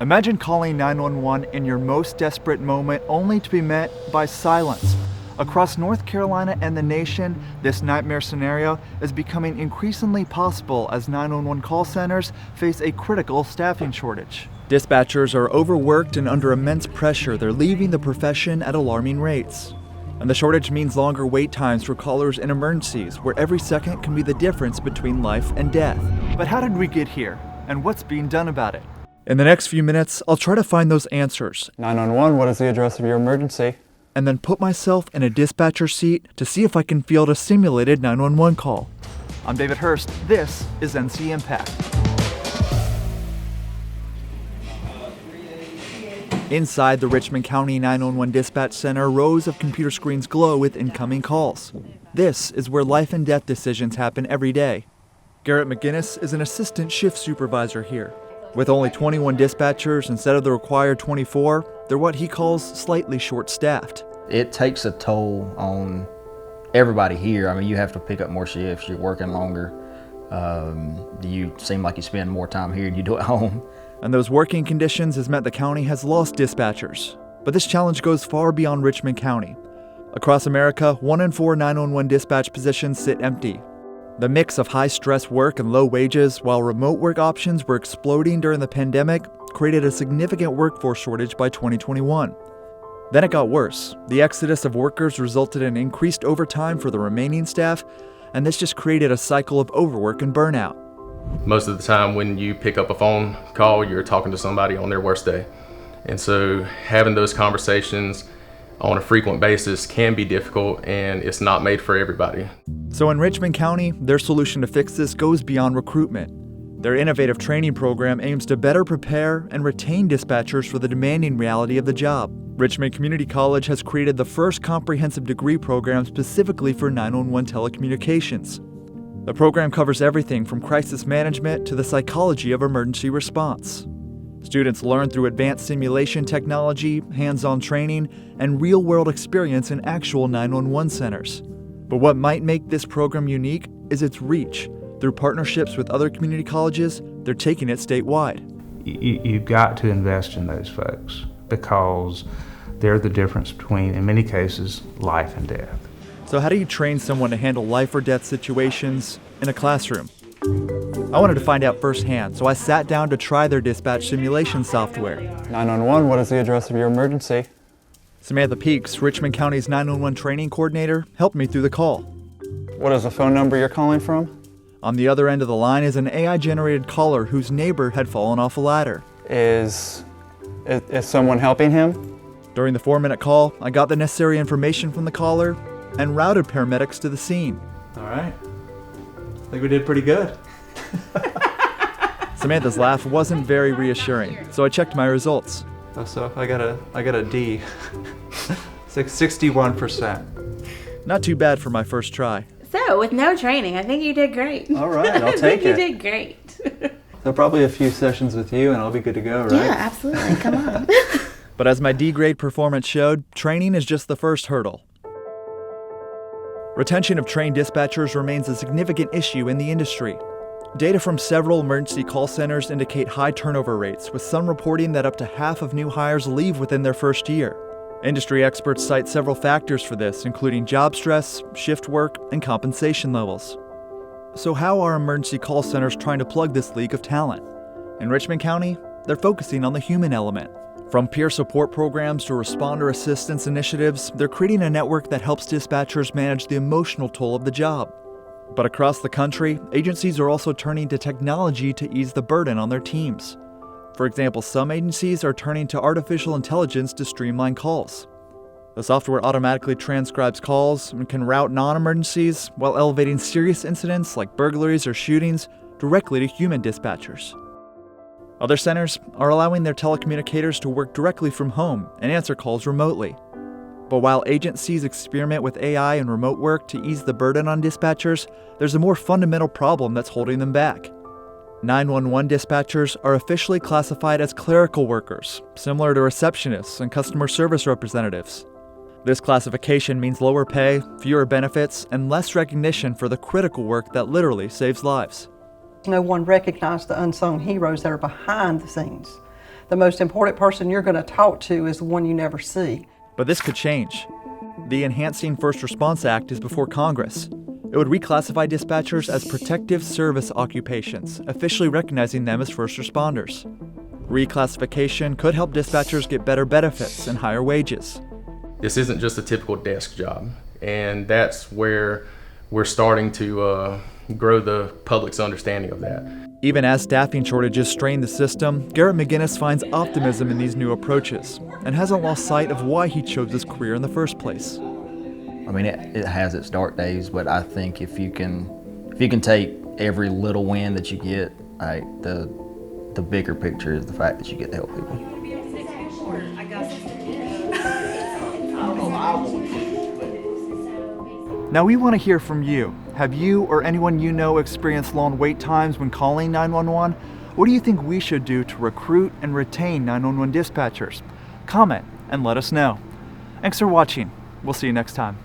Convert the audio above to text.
Imagine calling 911 in your most desperate moment only to be met by silence. Across North Carolina and the nation, this nightmare scenario is becoming increasingly possible as 911 call centers face a critical staffing shortage. Dispatchers are overworked and under immense pressure. They're leaving the profession at alarming rates. And the shortage means longer wait times for callers in emergencies, where every second can be the difference between life and death. But how did we get here? And what's being done about it? In the next few minutes, I'll try to find those answers. 911, what is the address of your emergency? And then put myself in a dispatcher seat to see if I can field a simulated 911 call. I'm David Hurst. This is ncIMPACT. Inside the Richmond County 911 Dispatch Center, rows of computer screens glow with incoming calls. This is where life and death decisions happen every day. Garrett McGinnis is an assistant shift supervisor here. With only 21 dispatchers instead of the required 24, they're what he calls slightly short-staffed. It takes a toll on everybody here. I mean, you have to pick up more shifts, you're working longer. You seem like you spend more time here than you do at home. And those working conditions has meant the county has lost dispatchers. But this challenge goes far beyond Richmond County. Across America, 1 in 4 911 dispatch positions sit empty. The mix of high-stress work and low wages, while remote work options were exploding during the pandemic, created a significant workforce shortage by 2021. Then it got worse. The exodus of workers resulted in increased overtime for the remaining staff, and this just created a cycle of overwork and burnout. Most of the time when you pick up a phone call, you're talking to somebody on their worst day. And so having those conversations on a frequent basis can be difficult, and it's not made for everybody. So in Richmond County, their solution to fix this goes beyond recruitment. Their innovative training program aims to better prepare and retain dispatchers for the demanding reality of the job. Richmond Community College has created the first comprehensive degree program specifically for 911 telecommunications. The program covers everything from crisis management to the psychology of emergency response. Students learn through advanced simulation technology, hands-on training, and real-world experience in actual 911 centers. But what might make this program unique is its reach. Through partnerships with other community colleges, they're taking it statewide. You've got to invest in those folks because they're the difference between, in many cases, life and death. So how do you train someone to handle life or death situations in a classroom? I wanted to find out firsthand, so I sat down to try their dispatch simulation software. 911, what is the address of your emergency? Samantha Peaks, Richmond County's 911 training coordinator, helped me through the call. What is the phone number you're calling from? On the other end of the line is an AI-generated caller whose neighbor had fallen off a ladder. Is someone helping him? During the 4-minute call, I got the necessary information from the caller and routed paramedics to the scene. All right. I think we did pretty good. Samantha's laugh wasn't very reassuring, so I checked my results. Oh, so I got a D. 61%. Not too bad for my first try. So, with no training, I think you did great. All right, I'll take You it. did great. So probably a few sessions with you and I'll be good to go, right? Yeah, absolutely. Come on. But as my D-grade performance showed, training is just the first hurdle. Retention of trained dispatchers remains a significant issue in the industry. Data from several emergency call centers indicate high turnover rates, with some reporting that up to half of new hires leave within their first year. Industry experts cite several factors for this, including job stress, shift work, and compensation levels. So how are emergency call centers trying to plug this leak of talent? In Richmond County, they're focusing on the human element. From peer support programs to responder assistance initiatives, they're creating a network that helps dispatchers manage the emotional toll of the job. But across the country, agencies are also turning to technology to ease the burden on their teams. For example, some agencies are turning to artificial intelligence to streamline calls. The software automatically transcribes calls and can route non-emergencies while elevating serious incidents like burglaries or shootings directly to human dispatchers. Other centers are allowing their telecommunicators to work directly from home and answer calls remotely. But while agencies experiment with AI and remote work to ease the burden on dispatchers, there's a more fundamental problem that's holding them back. 911 dispatchers are officially classified as clerical workers, similar to receptionists and customer service representatives. This classification means lower pay, fewer benefits, and less recognition for the critical work that literally saves lives. No one recognized the unsung heroes that are behind the scenes. the most important person you're going to talk to is the one you never see. But this could change. The Enhancing First Response Act is before Congress. It would reclassify dispatchers as protective service occupations, officially recognizing them as first responders. Reclassification could help dispatchers get better benefits and higher wages. This isn't just a typical desk job, and that's where we're starting to grow the public's understanding of that. Even as staffing shortages strain the system, Garrett McGinnis finds optimism in these new approaches and hasn't lost sight of why he chose this career in the first place. I mean, it has its dark days, but I think if you can take every little win that you get, like the bigger picture is the fact that you get to help people. Now we want to hear from you. Have you or anyone you know experienced long wait times when calling 911? What do you think we should do to recruit and retain 911 dispatchers? Comment and let us know. Thanks for watching. We'll see you next time.